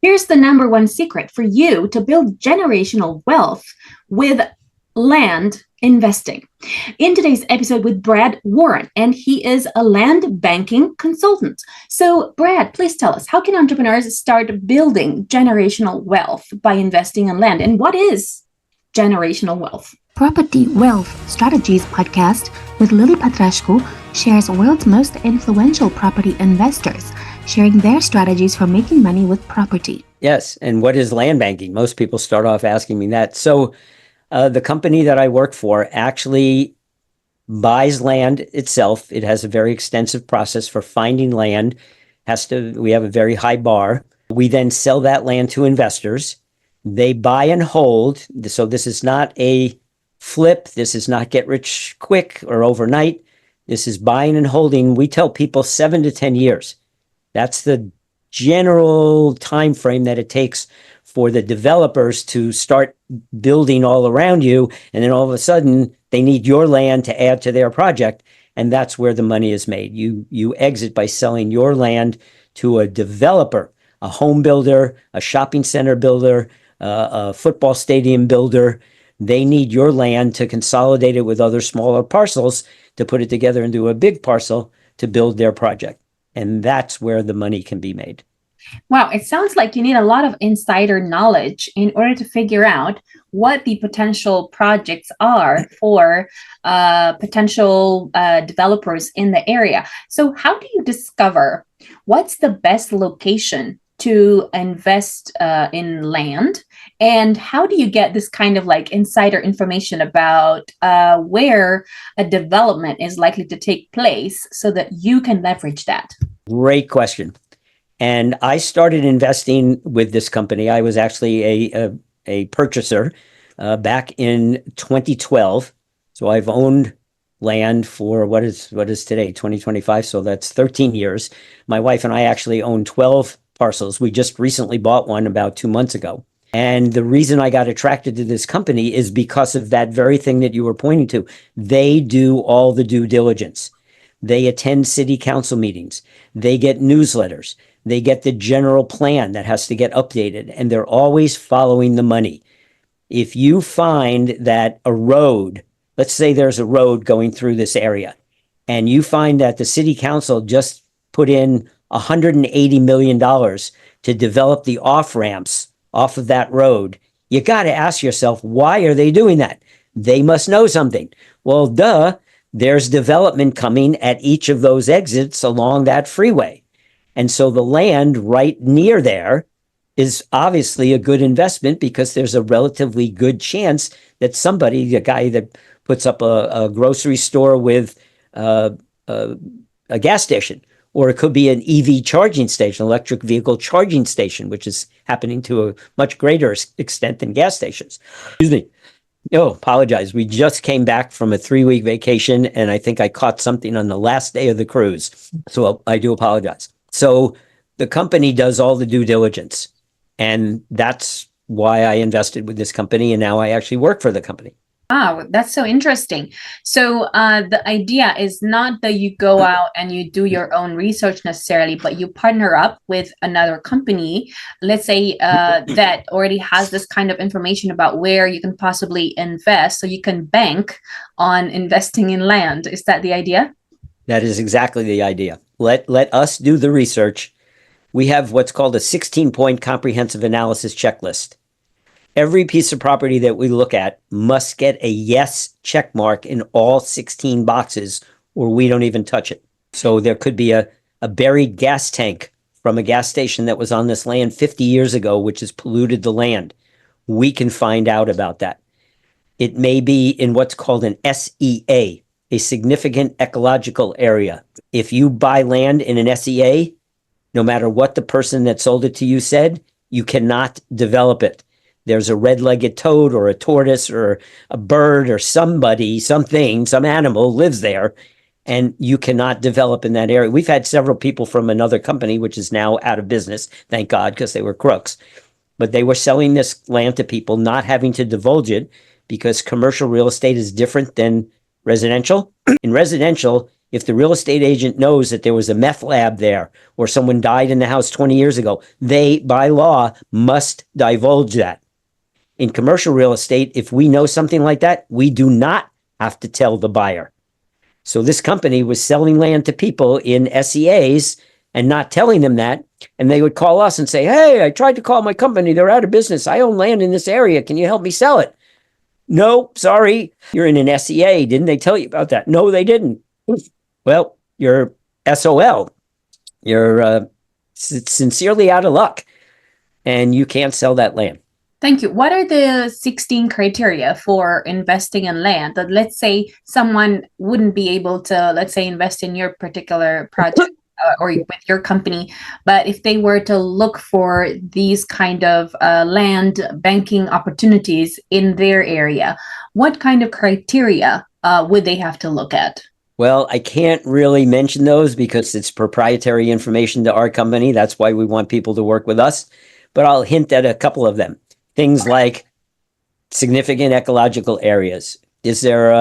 Here's the number one secret for you to build generational wealth with land investing. In today's episode with Brad Warren, and he is a land banking consultant. So, Brad, please tell us, how can entrepreneurs start building generational wealth by investing in land? And what is generational wealth? Property Wealth Strategies podcast with Lily Patrascu shares world's most influential property investors, sharing their strategies for making money with property. Yes. And what is land banking? Most people start off asking me that. So the company that I work for actually buys land itself. It has a very extensive process for finding land. We have a very high bar. We then sell that land to investors. They buy and hold. So this is not a flip. This is not get rich quick or overnight. This is buying and holding. We tell people 7 to 10 years. That's the general time frame that it takes for the developers to start building all around you. And then all of a sudden, they need your land to add to their project. And that's where the money is made. You exit by selling your land to a developer, a home builder, a shopping center builder, a football stadium builder. They need your land to consolidate it with other smaller parcels to put it together into a big parcel to build their project. And that's where the money can be made. Wow, it sounds like you need a lot of insider knowledge in order to figure out what the potential projects are for potential developers in the area. So how do you discover what's the best location to invest in land? And how do you get this kind of like insider information about where a development is likely to take place so that you can leverage that? Great question. And I started investing with this company. I was actually a purchaser back in 2012. So I've owned land for what is today, 2025. So that's 13 years. My wife and I actually own 12 parcels. We just recently bought one about 2 months ago. And the reason I got attracted to this company is because of that very thing that you were pointing to. They do all the due diligence. They attend city council meetings. They get newsletters. They get the general plan that has to get updated, and they're always following the money. If you find that a road, let's say there's a road going through this area, and you find that the city council just put in $180 million to develop the off-ramps off of that road, you got to ask yourself, why are they doing that? They must know something. Well, there's development coming at each of those exits along that freeway. And so the land right near there is obviously a good investment because there's a relatively good chance that somebody, a guy that puts up a grocery store with a gas station, or it could be an EV charging station, electric vehicle charging station, which is happening to a much greater extent than gas stations. Excuse me. Oh, apologize. We just came back from a 3-week vacation, and I think I caught something on the last day of the cruise. So I do apologize. So the company does all the due diligence, and that's why I invested with this company, and now I actually work for the company. Wow, that's so interesting. So the idea is not that you go out and you do your own research necessarily, but you partner up with another company, let's say that already has this kind of information about where you can possibly invest, so you can bank on investing in land. Is that the idea? That is exactly the idea. Let us do the research. We have what's called a 16-point comprehensive analysis checklist. Every piece of property that we look at must get a yes check mark in all 16 boxes, or we don't even touch it. So there could be a buried gas tank from a gas station that was on this land 50 years ago, which has polluted the land. We can find out about that. It may be in what's called an SEA, a significant ecological area. If you buy land in an SEA, no matter what the person that sold it to you said, you cannot develop it. There's a red-legged toad or a tortoise or a bird or somebody, something, some animal lives there, and you cannot develop in that area. We've had several people from another company, which is now out of business, thank God, because they were crooks. But they were selling this land to people, not having to divulge it, because commercial real estate is different than residential. In residential, If the real estate agent knows that there was a meth lab there or someone died in the house 20 years ago, they, by law, must divulge that. In commercial real estate, if we know something like that, we do not have to tell the buyer. So this company was selling land to people in SEAs and not telling them that. And they would call us and say, hey, I tried to call my company. They're out of business. I own land in this area. Can you help me sell it? No, sorry. You're in an SEA. Didn't they tell you about that? No, they didn't. Well, you're SOL. You're sincerely out of luck. And you can't sell that land. Thank you. What are the 16 criteria for investing in land that, let's say, someone wouldn't be able to, let's say, invest in your particular project or with your company, but if they were to look for these kind of land banking opportunities in their area, what kind of criteria would they have to look at? Well, I can't really mention those because it's proprietary information to our company. That's why we want people to work with us. But I'll hint at a couple of them. Things like significant ecological areas. Is there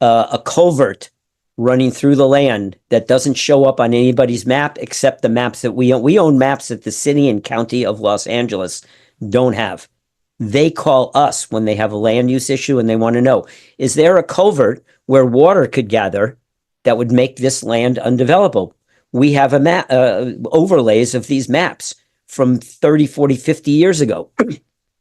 a culvert running through the land that doesn't show up on anybody's map except the maps that we own? We own maps that the city and county of Los Angeles don't have. They call us when they have a land use issue and they want to know, is there a culvert where water could gather that would make this land undevelopable? We have a map, overlays of these maps from 30, 40, 50 years ago.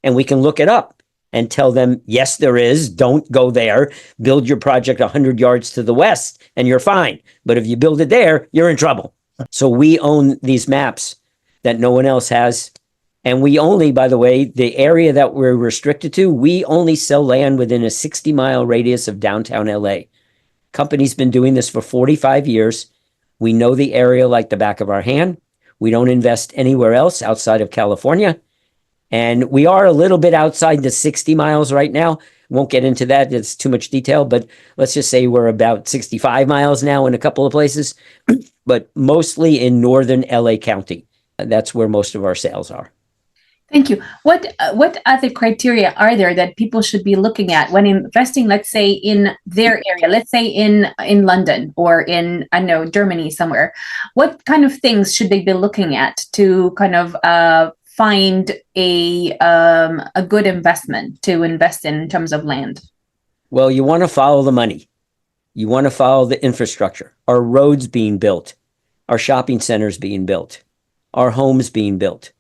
And we can look it up and tell them, yes, there is. Don't go there. Build your project 100 yards to the west and you're fine. But if you build it there, you're in trouble. So we own these maps that no one else has. And we only, by the way, the area that we're restricted to, we only sell land within a 60-mile radius of downtown LA. Company's been doing this for 45 years. We know the area like the back of our hand. We don't invest anywhere else outside of California. And we are a little bit outside the 60 miles right now. Won't get into that. It's too much detail, but let's just say we're about 65 miles now in a couple of places, but mostly in northern LA County. That's where most of our sales are. Thank you. What other criteria are there that people should be looking at when investing, let's say, in their area, let's say in London or in, I know, Germany somewhere? What kind of things should they be looking at to kind of find a good investment to invest in terms of land? Well, you want to follow the money. You want to follow the infrastructure. Our roads being built, our shopping centers being built, our homes being built.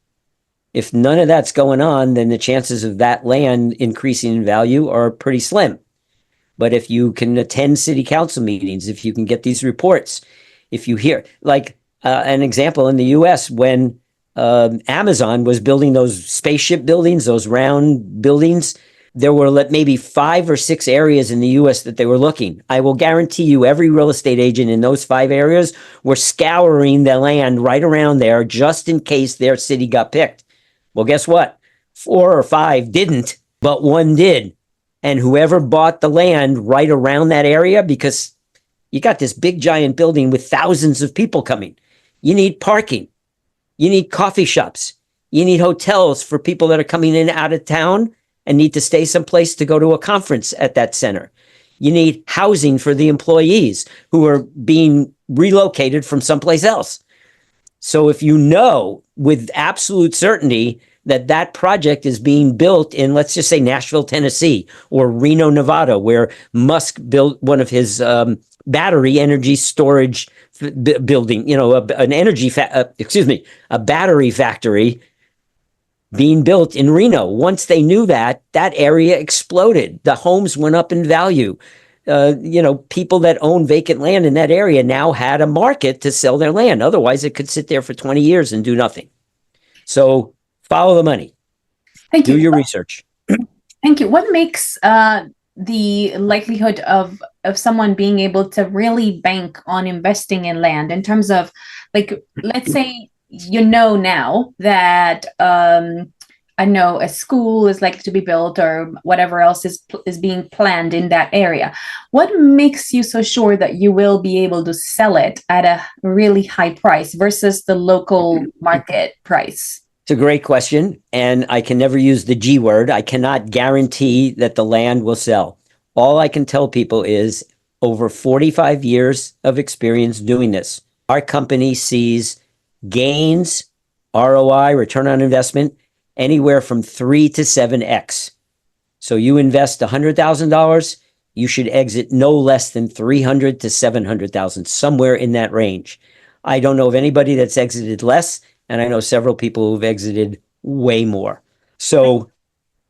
If none of that's going on, then the chances of that land increasing in value are pretty slim. But if you can attend city council meetings, if you can get these reports, if you hear, like an example in the US, when Amazon was building those spaceship buildings, those round buildings, there were maybe 5 or 6 areas in the US that they were looking. I will guarantee you every real estate agent in those 5 areas were scouring the land right around there just in case their city got picked. Well, guess what? 4 or 5 didn't, but 1 did. And whoever bought the land right around that area, because you got this big giant building with thousands of people coming, you need parking. You need coffee shops. You need hotels for people that are coming in out of town and need to stay someplace to go to a conference at that center. You need housing for the employees who are being relocated from someplace else. So if you know with absolute certainty that that project is being built in, let's just say, Nashville, Tennessee, or Reno, Nevada, where Musk built one of his battery energy storage building, a battery factory being built in Reno. Once they knew that area exploded. The homes went up in value. People that own vacant land in that area now had a market to sell their land. Otherwise, it could sit there for 20 years and do nothing. So follow the money. Thank you. Do your research. Thank you. What makes the likelihood of someone being able to really bank on investing in land in terms of, like, let's say, now that I know a school is likely to be built or whatever else is being planned in that area. What makes you so sure that you will be able to sell it at a really high price versus the local market price? It's a great question, and I can never use the G word. I cannot guarantee that the land will sell. All I can tell people is over 45 years of experience doing this. Our company sees gains, ROI, return on investment, anywhere from 3 to 7x. So you invest $100,000, you should exit no less than 300 to 700,000, somewhere in that range. I don't know of anybody that's exited less, and I know several people who've exited way more. So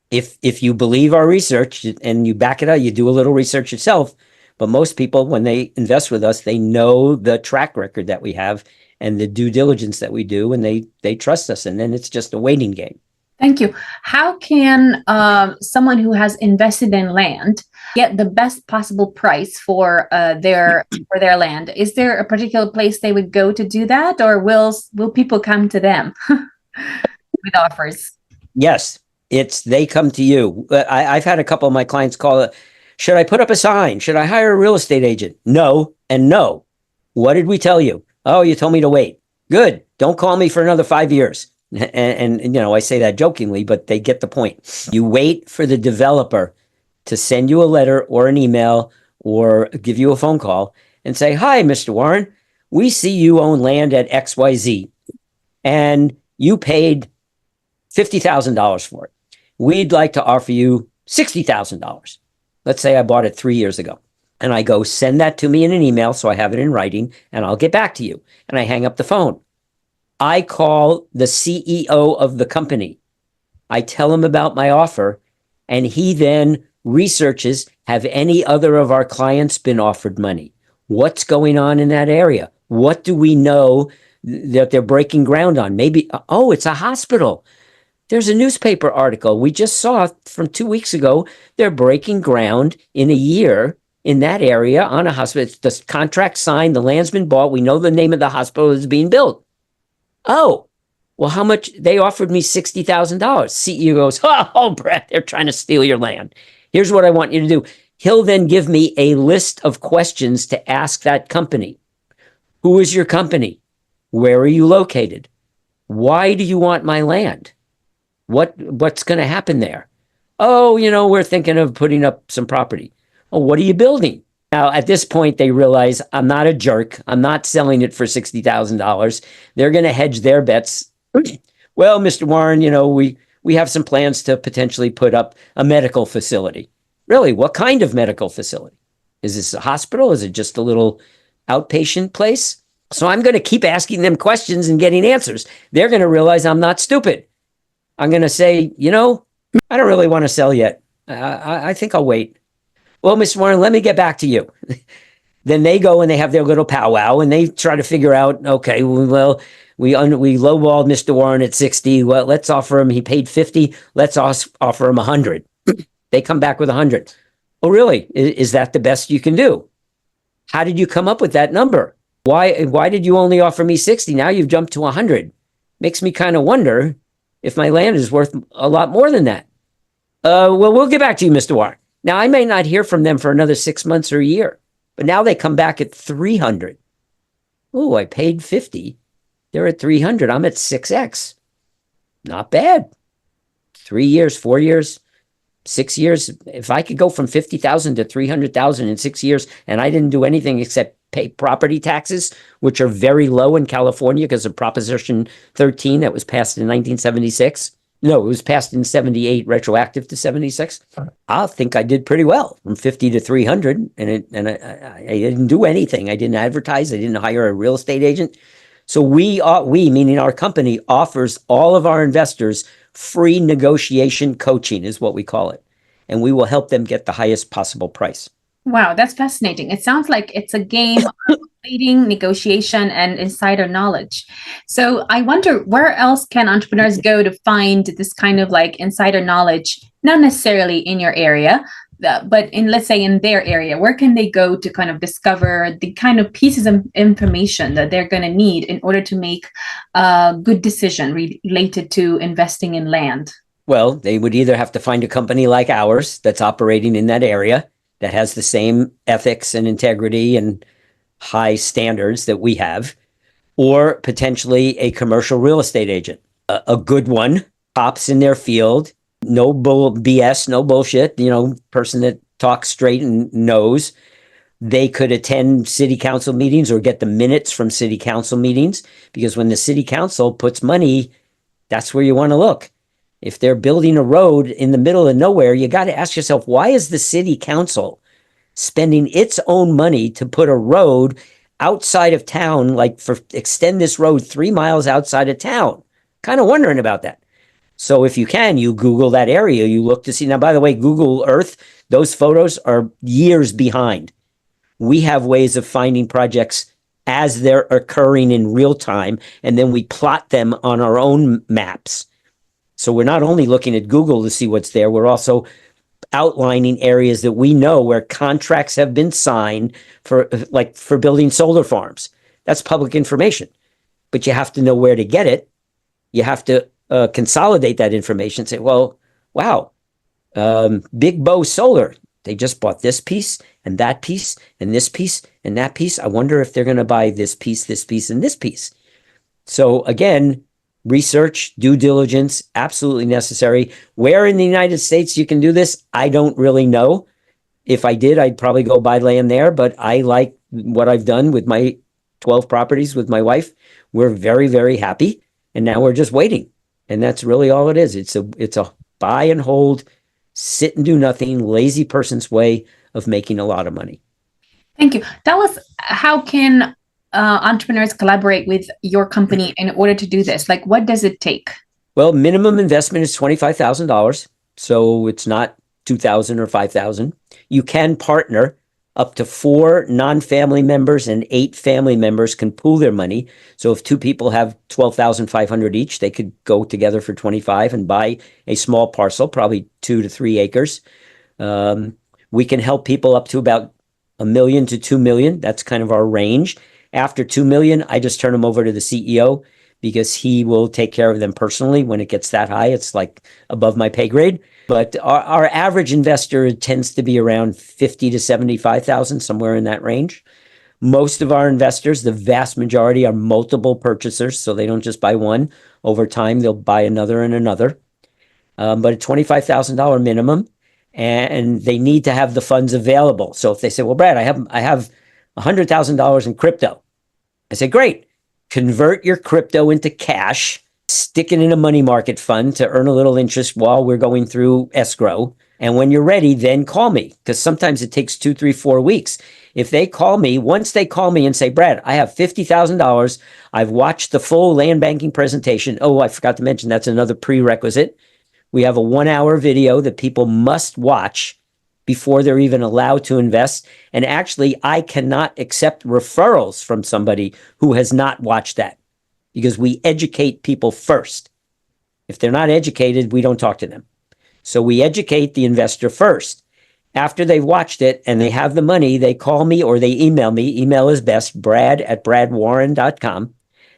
if you believe our research and you back it up, you do a little research yourself. But most people, when they invest with us, they know the track record that we have and the due diligence that we do, and they trust us. And then it's just a waiting game. Thank you. How can someone who has invested in land get the best possible price for their land? Is there a particular place they would go to do that, or will people come to them with offers? Yes, they come to you. I've had a couple of my clients call it, should I put up a sign? Should I hire a real estate agent? No and no. What did we tell you? Oh, you told me to wait. Good. Don't call me for another 5 years. And you know, I say that jokingly, but they get the point. You wait for the developer to send you a letter or an email or give you a phone call and say, hi, Mr. Warren, we see you own land at XYZ and you paid $50,000 for it. We'd like to offer you $60,000. Let's say I bought it 3 years ago. And I go, send that to me in an email so I have it in writing and I'll get back to you. And I hang up the phone. I call the CEO of the company. I tell him about my offer, and he then researches, have any other of our clients been offered money? What's going on in that area? What do we know that they're breaking ground on? Maybe, oh, it's a hospital. There's a newspaper article we just saw from 2 weeks ago. They're breaking ground in a year in that area on a hospital. It's the contract signed, the land's been bought. We know the name of the hospital is being built. Oh, well, how much? They offered me $60,000. CEO goes, oh, Brett, they're trying to steal your land. Here's what I want you to do. He'll then give me a list of questions to ask that company. Who is your company? Where are you located? Why do you want my land? What's going to happen there? Oh, you know, we're thinking of putting up some property. Oh, what are you building? Now, at this point, they realize I'm not a jerk. I'm not selling it for $60,000. They're going to hedge their bets. Well, Mr. Warren, you know, we have some plans to potentially put up a medical facility. Really, what kind of medical facility? Is this a hospital? Is it just a little outpatient place? So I'm going to keep asking them questions and getting answers. They're going to realize I'm not stupid. I'm going to say, you know, I don't really want to sell yet. I think I'll wait. Well, Mr. Warren, let me get back to you. Then they go and they have their little powwow and they try to figure out, okay, well, we lowballed Mr. Warren at 60. Well, let's offer him, he paid 50. Let's offer him 100. They come back with 100. Oh, really? Is that the best you can do? How did you come up with that number? Why did you only offer me 60? Now you've jumped to 100. Makes me kind of wonder if my land is worth a lot more than that. Well, we'll get back to you, Mr. Warren. Now, I may not hear from them for another 6 months or a year, but now they come back at 300. Oh, I paid 50. They're at 300. I'm at 6x. Not bad. 3 years, 4 years, 6 years. If I could go from 50,000 to 300,000 in 6 years, and I didn't do anything except pay property taxes, which are very low in California because of Proposition 13 that was passed in 1976. No, it was passed in 78, retroactive to 76. I think I did pretty well from 50 to 300. And I didn't do anything. I didn't advertise. I didn't hire a real estate agent. So we, meaning our company, offers all of our investors free negotiation coaching is what we call it. And we will help them get the highest possible price. Wow, that's fascinating. It sounds like it's a game of trading, negotiation, and insider knowledge. So I wonder, where else can entrepreneurs go to find this kind of like insider knowledge, not necessarily in your area, but in, let's say, in their area? Where can they go to kind of discover the kind of pieces of information that they're going to need in order to make a good decision related to investing in land? Well, they would either have to find a company like ours that's operating in that area, that has the same ethics and integrity and high standards that we have, or potentially a commercial real estate agent, a good one, tops in their field, no BS, no bullshit, you know, person that talks straight and knows. They could attend city council meetings or get the minutes from city council meetings, because when the city council puts money, that's where you want to look. If they're building a road in the middle of nowhere, you got to ask yourself, why is the city council spending its own money to put a road outside of town, like for extend this road 3 miles outside of town? Kind of wondering about that. So if you can, you Google that area, you look to see. Now, by the way, Google Earth, those photos are years behind. We have ways of finding projects as they're occurring in real time, and then we plot them on our own maps. So we're not only looking at Google to see what's there, we're also outlining areas that we know where contracts have been signed for, like for building solar farms. That's public information, but you have to know where to get it. You have to consolidate that information. Say, well, wow, Big Bow Solar, they just bought this piece and that piece and this piece and that piece. I wonder if they're going to buy this piece, and this piece. So again, research, due diligence, absolutely necessary. Where in the United States you can do this, I don't really know. If I did, I'd probably go buy land there, but I like what I've done with my 12 properties with my wife. We're very, very happy. And now we're just waiting. And that's really all it is. It's a buy and hold, sit and do nothing, lazy person's way of making a lot of money. Thank you. Tell us, how can entrepreneurs collaborate with your company in order to do this? Like, what does it take? Well, minimum investment is $25,000. So it's not $2,000 or $5,000. You can partner. Up to 4 non-family members and 8 family members can pool their money. So if 2 people have $12,500 each, they could go together for 25 and buy a small parcel, probably 2 to 3 acres. We can help people up to about $1 million to $2 million. That's kind of our range. After $2 million, I just turn them over to the CEO, because he will take care of them personally. When it gets that high, it's like above my pay grade. But our average investor tends to be around 50 to 75,000, somewhere in that range. Most of our investors, the vast majority, are multiple purchasers, so they don't just buy one. Over time, they'll buy another and another. But a $25,000 minimum, and they need to have the funds available. So if they say, well, Brad, I have $100,000 in crypto, I say, great. Convert your crypto into cash, stick it in a money market fund to earn a little interest while we're going through escrow. And when you're ready, then call me, because sometimes it takes 2, 3, 4 weeks. If they call me, once they call me and say, Brad, I have $50,000. I've watched the full land banking presentation. Oh, I forgot to mention, that's another prerequisite. We have a 1-hour video that people must watch before they're even allowed to invest. And actually, I cannot accept referrals from somebody who has not watched that, because we educate people first. If they're not educated, we don't talk to them. So we educate the investor first. After they've watched it and they have the money, they call me or they email me. Email is best, brad@bradwarren.com.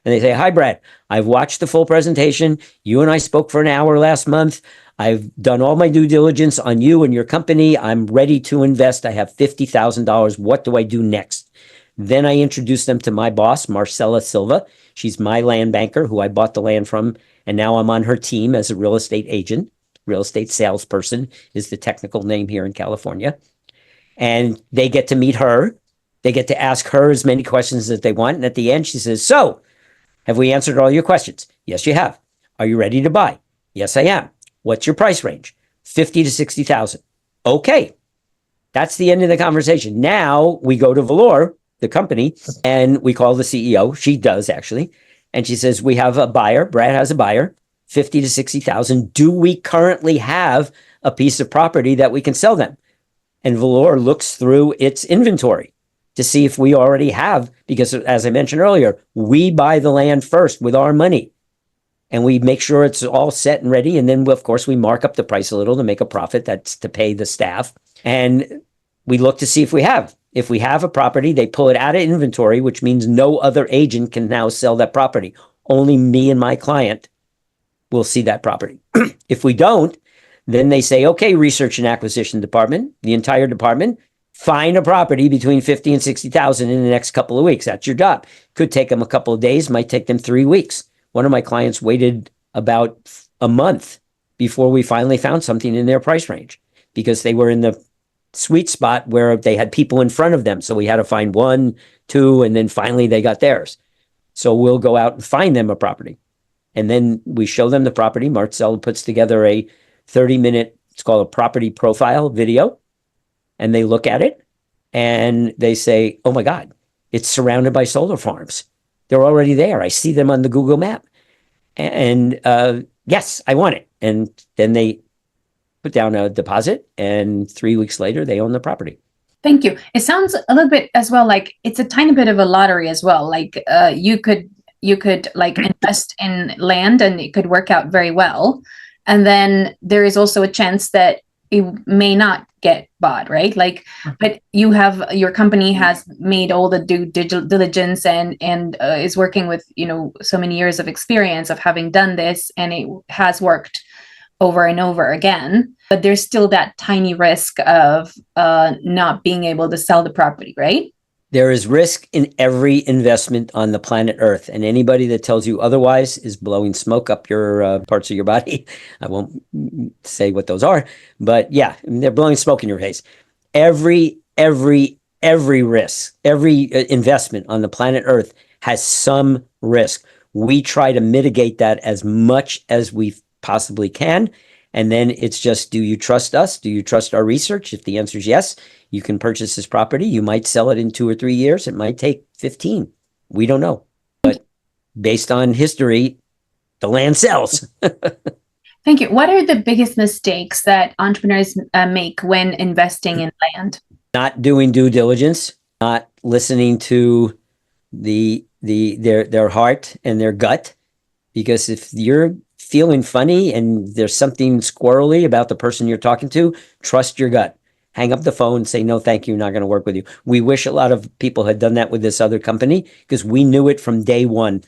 And they say, hi, Brad, I've watched the full presentation. You and I spoke for an hour last month. I've done all my due diligence on you and your company. I'm ready to invest. I have $50,000. What do I do next? Then I introduce them to my boss, Marcella Silva. She's my land banker who I bought the land from. And now I'm on her team as a real estate agent. Real estate salesperson is the technical name here in California. And they get to meet her. They get to ask her as many questions as they want. And at the end, she says, so, have we answered all your questions? Yes, you have. Are you ready to buy? Yes, I am. What's your price range? 50 to 60,000. Okay. That's the end of the conversation. Now we go to Valor, the company, and we call the CEO. She does, actually. And she says, we have a buyer. Brad has a buyer, 50 to 60,000. Do we currently have a piece of property that we can sell them? And Valor looks through its inventory to see if we already have, because as I mentioned earlier, we buy the land first with our money. And we make sure it's all set and ready. And then, of course, we mark up the price a little to make a profit. That's to pay the staff. And we look to see if we have. If we have a property, they pull it out of inventory, which means no other agent can now sell that property. Only me and my client will see that property. If we don't, then they say, okay, research and acquisition department, the entire department, find a property between 50 and 60,000 in the next couple of weeks. That's your job. Could take them a couple of days, might take them 3 weeks. One of my clients waited about a month before we finally found something in their price range, because they were in the sweet spot where they had people in front of them. So we had to find one, two, and then finally they got theirs. So we'll go out and find them a property. And then we show them the property. Marcella puts together a 30-minute, it's called a property profile video. And they look at it and they say, oh my God, it's surrounded by solar farms. They're already there. I see them on the Google map. And yes, I want it. And then they put down a deposit, and 3 weeks later, they own the property. Thank you. It sounds a little bit as well like it's a tiny bit of a lottery as well. Like you could like invest in land and it could work out very well. And then there is also a chance that it may not get bought, right? Like, but your company has made all the due diligence and is working with, so many years of experience of having done this, and it has worked over and over again. But there's still that tiny risk of not being able to sell the property, right? There is risk in every investment on the planet Earth, and anybody that tells you otherwise is blowing smoke up your parts of your body. I won't say what those are, but yeah, they're blowing smoke in your face. Every risk, every investment on the planet Earth has some risk. We try to mitigate that as much as we possibly can. And then it's just, do you trust us? Do you trust our research? If the answer is yes, you can purchase this property. You might sell it in 2 or 3 years. It might take 15. We don't know. But based on history, the land sells. Thank you. What are the biggest mistakes that entrepreneurs make when investing in land? Not doing due diligence, not listening to their heart and their gut. Because if you're feeling funny and there's something squirrely about the person you're talking to, trust your gut. Hang up the phone, say, no, thank you, not going to work with you. We wish a lot of people had done that with this other company because we knew it from day one.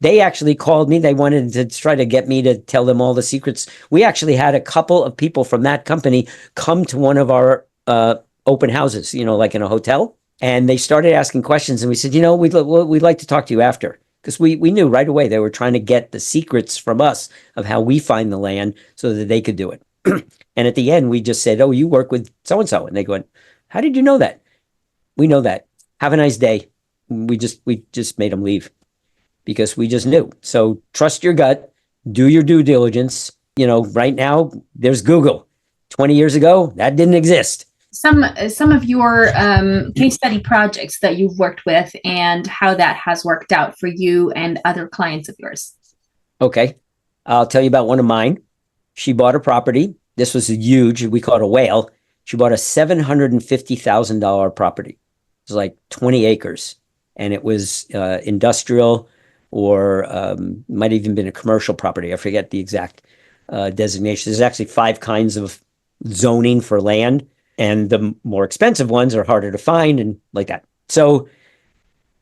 They actually called me. They wanted to try to get me to tell them all the secrets. We actually had a couple of people from that company come to one of our open houses, like in a hotel. And they started asking questions. And we said, we'd like to talk to you after. Because we knew right away they were trying to get the secrets from us of how we find the land so that they could do it. And at the end, we just said, oh, you work with so-and-so. And they go, how did you know that? We know that. Have a nice day. We just made them leave because we just knew. So trust your gut, do your due diligence. Right now there's Google. 20 years ago, that didn't exist. Some of your case study projects that you've worked with and how that has worked out for you and other clients of yours. Okay. I'll tell you about one of mine. She bought a property. This was a huge, we call it a whale. She bought a $750,000 property. It was like 20 acres. And it was industrial or might have even been a commercial property. I forget the exact designation. There's actually 5 kinds of zoning for land. And the more expensive ones are harder to find and like that. So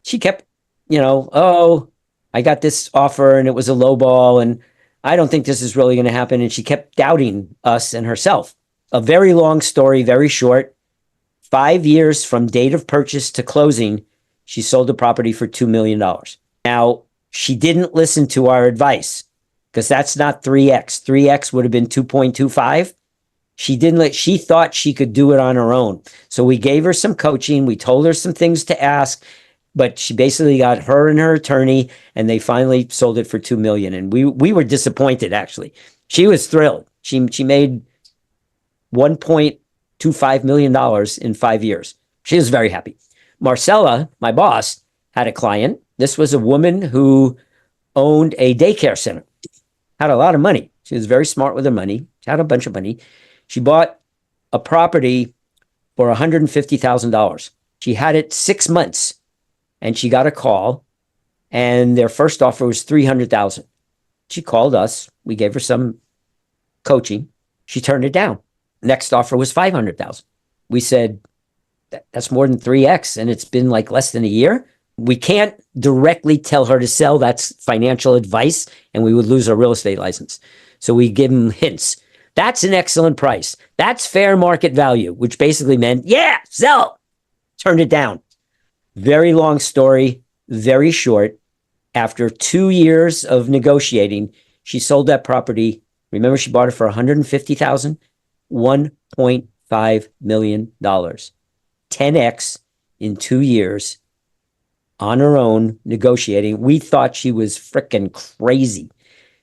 she kept, oh, I got this offer and it was a low ball and I don't think this is really going to happen. And she kept doubting us and herself. A very long story, very short. 5 years from date of purchase to closing, she sold the property for $2 million. Now, she didn't listen to our advice because that's not 3X. 3X would have been 2.25. She thought she could do it on her own. So we gave her some coaching. We told her some things to ask, but she basically got her and her attorney and they finally sold it for $2 million. And we were disappointed, actually. She was thrilled. She made $1.25 million in 5 years. She was very happy. Marcella, my boss, had a client. This was a woman who owned a daycare center, had a lot of money. She was very smart with her money. She had a bunch of money. She bought a property for $150,000. She had it 6 months and she got a call and their first offer was $300,000. She called us. We gave her some coaching. She turned it down. Next offer was $500,000. We said, that's more than 3X and it's been like less than a year. We can't directly tell her to sell. That's financial advice and we would lose our real estate license. So we give them hints. That's an excellent price. That's fair market value, which basically meant, yeah, sell. Turned it down. Very long story, very short. After 2 years of negotiating, she sold that property. Remember, she bought it for $150,000, $1.5 $1.5 million. 10x in 2 years on her own negotiating. We thought she was freaking crazy.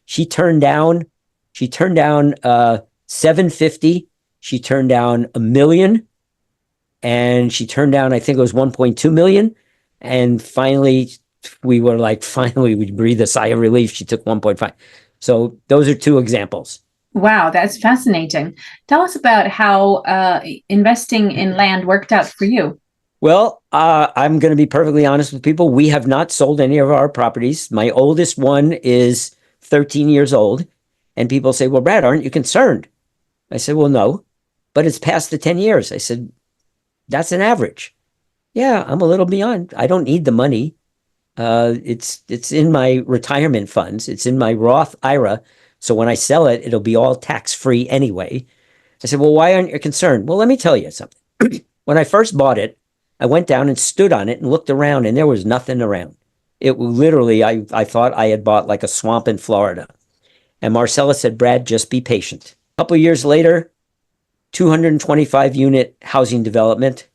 She turned down 750. She turned down $1 million, and she turned down, I think it was 1.2 million. And finally, we were like, finally, we breathed a sigh of relief. She took 1.5. So those are two examples. Wow, that's fascinating. Tell us about how investing in land worked out for you. Well, I'm going to be perfectly honest with people. We have not sold any of our properties. My oldest one is 13 years old. And people say, well, Brad, aren't you concerned? I said, well, no, but it's past the 10 years. I said, that's an average. Yeah, I'm a little beyond. I don't need the money. It's in my retirement funds. It's in my Roth IRA. So when I sell it, it'll be all tax-free anyway. I said, well, why aren't you concerned? Well, let me tell you something. When I first bought it, I went down and stood on it and looked around, and there was nothing around. It literally, I thought I had bought like a swamp in Florida. And Marcella said, Brad, just be patient. A couple of years later, 225 unit housing development,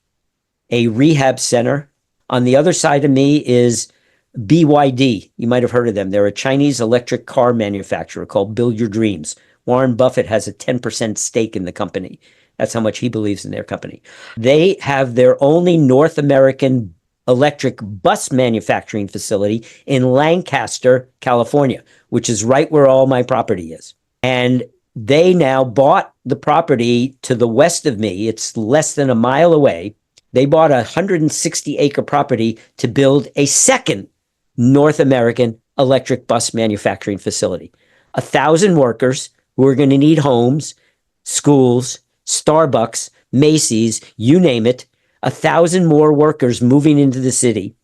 a rehab center. On the other side of me is BYD. You might have heard of them. They're a Chinese electric car manufacturer called Build Your Dreams. Warren Buffett has a 10% stake in the company. That's how much he believes in their company. They have their only North American electric bus manufacturing facility in Lancaster, California, which is right where all my property is. And they now bought the property to the west of me. It's less than a mile away. They bought a 160-acre property to build a second North American electric bus manufacturing facility. 1,000 workers who are going to need homes, schools, Starbucks, Macy's, you name it, 1,000 more workers moving into the city.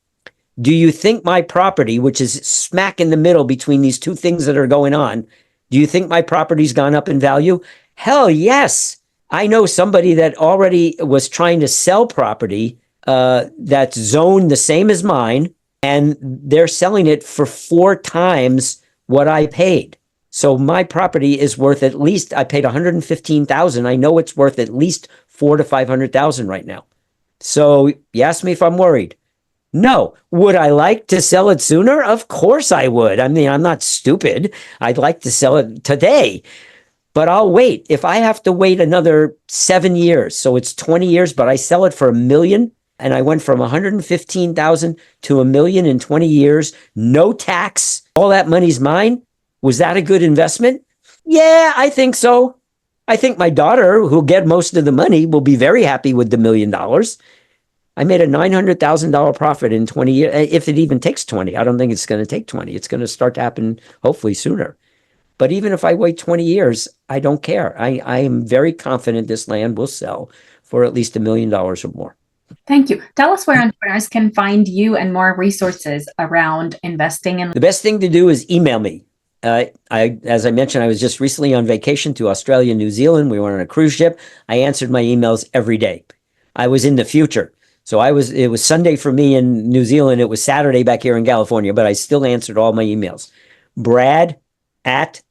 Do you think my property, which is smack in the middle between these two things that are going on, do you think my property's gone up in value? Hell yes. I know somebody that already was trying to sell property that's zoned the same as mine, and they're selling it for 4 times what I paid. So my property is worth at least, I paid $115,000. I know it's worth at least $400,000 to $500,000 right now. So you ask me if I'm worried. No. Would I like to sell it sooner? Of course I would. I mean, I'm not stupid. I'd like to sell it today, but I'll wait. If I have to wait another 7 years, so it's 20 years, but I sell it for $1 million, and I went from 115,000 to $1 million in 20 years, no tax, all that money's mine. Was that a good investment? Yeah, I think so. I think my daughter, who'll get most of the money, will be very happy with the $1 million. I made a $900,000 profit in 20 years, if it even takes 20. I don't think it's going to take 20. It's going to start to happen hopefully sooner. But even if I wait 20 years, I don't care. I am very confident this land will sell for at least $1 million or more. Thank you. Tell us where entrepreneurs can find you and more resources around investing in. The best thing to do is email me. As I mentioned, I was just recently on vacation to Australia, New Zealand. We were on a cruise ship. I answered my emails every day. I was in the future. So it was Sunday for me in New Zealand. It was Saturday back here in California, but I still answered all my emails. Brad at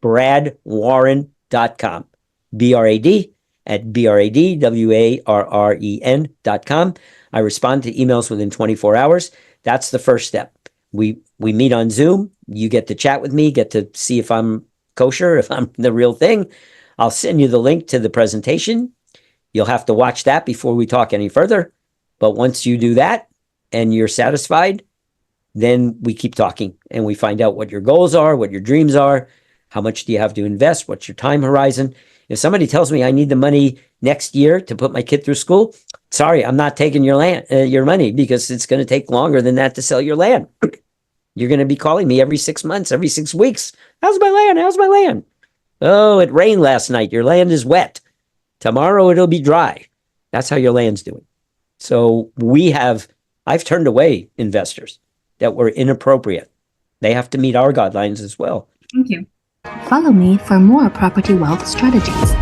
bradwarren.com. BRAD at BRADWARREN.com. I respond to emails within 24 hours. That's the first step. We meet on Zoom. You get to chat with me, get to see if I'm kosher, if I'm the real thing. I'll send you the link to the presentation. You'll have to watch that before we talk any further. But once you do that and you're satisfied, then we keep talking and we find out what your goals are, what your dreams are, how much do you have to invest, what's your time horizon. If somebody tells me I need the money next year to put my kid through school, sorry, I'm not taking your money, because it's going to take longer than that to sell your land. You're going to be calling me every 6 months, every 6 weeks. How's my land? How's my land? Oh, it rained last night. Your land is wet. Tomorrow it'll be dry. That's how your land's doing. So I've turned away investors that were inappropriate. They have to meet our guidelines as well. Thank you. Follow me for more property wealth strategies.